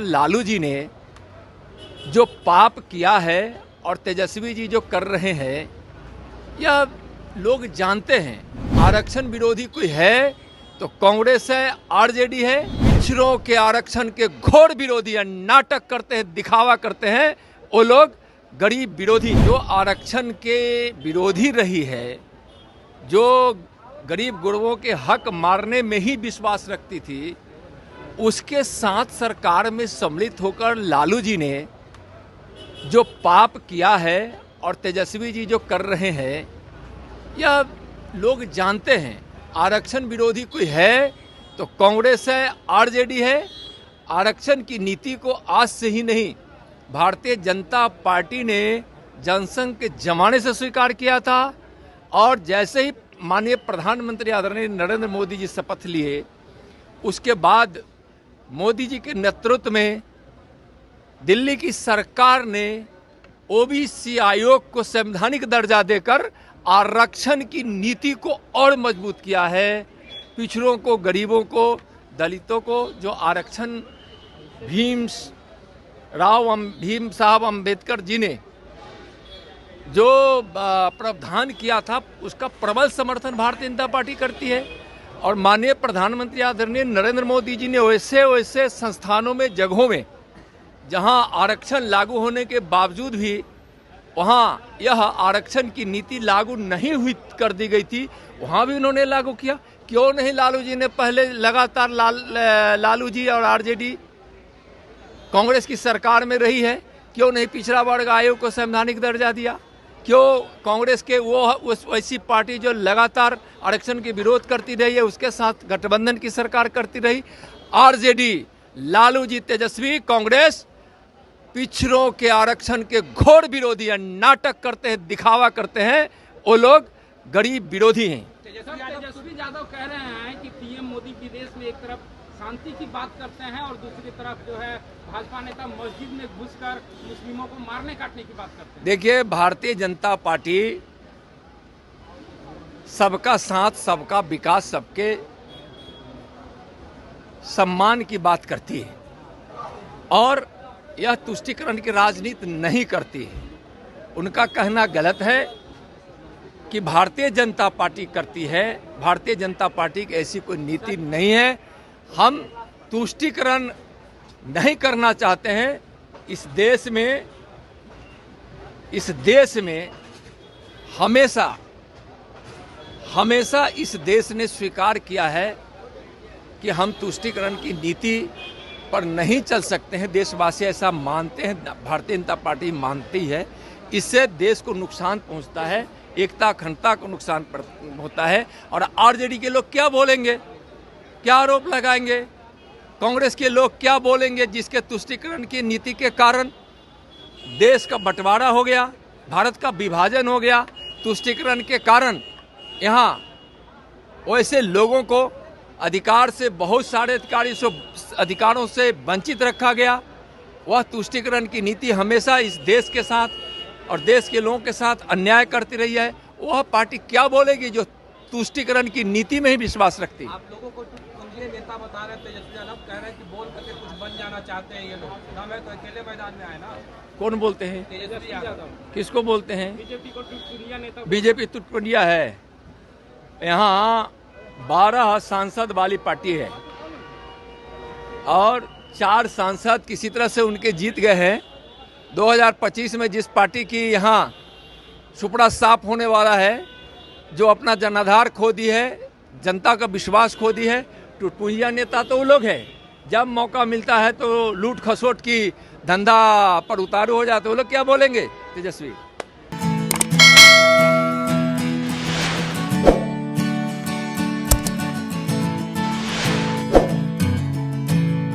लालू जी ने जो पाप किया है और तेजस्वी जी जो कर रहे हैं, यह लोग जानते हैं। आरक्षण विरोधी कोई है तो कांग्रेस है, आरजेडी है। पिछड़ों के आरक्षण के घोर विरोधी है, नाटक करते हैं, दिखावा करते हैं वो लोग। गरीब विरोधी जो आरक्षण के विरोधी रही है, जो गरीब गुरबों के हक मारने में ही विश्वास रखती थी, उसके साथ सरकार में सम्मिलित होकर लालू जी ने जो पाप किया है और तेजस्वी जी जो कर रहे हैं, यह लोग जानते हैं। आरक्षण विरोधी कोई है तो कांग्रेस है, आरजेडी है। आरक्षण की नीति को आज से ही नहीं, भारतीय जनता पार्टी ने जनसंघ के जमाने से स्वीकार किया था। और जैसे ही माननीय प्रधानमंत्री आदरणीय नरेंद्र मोदी जी शपथ लिए, उसके बाद मोदी जी के नेतृत्व में दिल्ली की सरकार ने ओबीसी आयोग को संवैधानिक दर्जा देकर आरक्षण की नीति को और मजबूत किया है। पिछड़ों को, गरीबों को, दलितों को जो आरक्षण भीम साहब अम्बेडकर जी ने जो प्रावधान किया था, उसका प्रबल समर्थन भारतीय जनता पार्टी करती है। और माननीय प्रधानमंत्री आदरणीय नरेंद्र मोदी जी ने वैसे संस्थानों में, जगहों में जहां आरक्षण लागू होने के बावजूद भी वहां यह आरक्षण की नीति लागू नहीं हुई कर दी गई थी, वहां भी उन्होंने लागू किया। क्यों नहीं लालू जी ने पहले लगातार लालू जी और आरजेडी कांग्रेस की सरकार में रही है, क्यों नहीं पिछड़ा वर्ग आयोग को संवैधानिक दर्जा दिया? क्यों कांग्रेस के वैसी पार्टी जो लगातार आरक्षण के विरोध करती रही है, उसके साथ गठबंधन की सरकार करती रही? आरजेडी, लालू जी, तेजस्वी, कांग्रेस पिछड़ों के आरक्षण के घोर विरोधी है, नाटक करते हैं, दिखावा करते हैं वो लोग। गरीब विरोधी हैं। तेजस्वी यादव कह रहे हैं कि पीएम मोदी विदेश में एक तरफ शांति की बात करते हैं और दूसरी तरफ जो है भाजपा नेता मस्जिद में घुसकर मुस्लिमों को मारने काटने की बात करते हैं। देखिए, भारतीय जनता पार्टी सबका साथ, सबका विकास, सबके सम्मान की बात करती है और यह तुष्टीकरण की राजनीति नहीं करती है। उनका कहना गलत है कि भारतीय जनता पार्टी करती है। भारतीय जनता पार्टी की ऐसी कोई नीति नहीं है। हम तुष्टीकरण नहीं करना चाहते हैं। इस देश में हमेशा इस देश ने स्वीकार किया है कि हम तुष्टीकरण की नीति पर नहीं चल सकते हैं। देशवासी ऐसा मानते हैं, भारतीय जनता पार्टी मानती है। इससे देश को नुकसान पहुंचता है, एकता अखंडता को नुकसान होता है। और आरजेडी के लोग क्या बोलेंगे, क्या आरोप लगाएंगे? कांग्रेस के लोग क्या बोलेंगे, जिसके तुष्टीकरण की नीति के कारण देश का बंटवारा हो गया, भारत का विभाजन हो गया। तुष्टीकरण के कारण यहाँ वैसे लोगों को अधिकार से, बहुत सारे अधिकारों से वंचित रखा गया। वह तुष्टीकरण की नीति हमेशा इस देश के साथ और देश के लोगों के साथ अन्याय करती रही है। वह पार्टी क्या बोलेगी जो तुष्टीकरण की नीति में ही विश्वास रखती है? आप लोगों को तुष्टीकरण नेता बता रहे हैं, तेजस्वी यादव कह रहे हैं कि बोल करके कुछ बन जाना चाहते हैं ये लोग। ना मैं तो अकेले मैदान में आए ना। कौन बोलते हैं? तेजस्वी यादव। किसको बोलते हैं? बीजेपी को टुटपुंजिया नेता। बीजेपी टुटपुंजिया है। यहाँ 12 सांसद वाली पार्टी है और 4 सांसद किसी तरह से उनके जीत गए हैं। 2025 में जिस पार्टी की यहाँ सुपड़ा साफ होने वाला है, जो अपना जनाधार खो दी है, जनता का विश्वास खो दी है, टुटपुंजिया नेता तो वो लोग हैं। जब मौका मिलता है तो लूट खसोट की धंधा पर उतारू हो जाते, वो लोग क्या बोलेंगे? तेजस्वी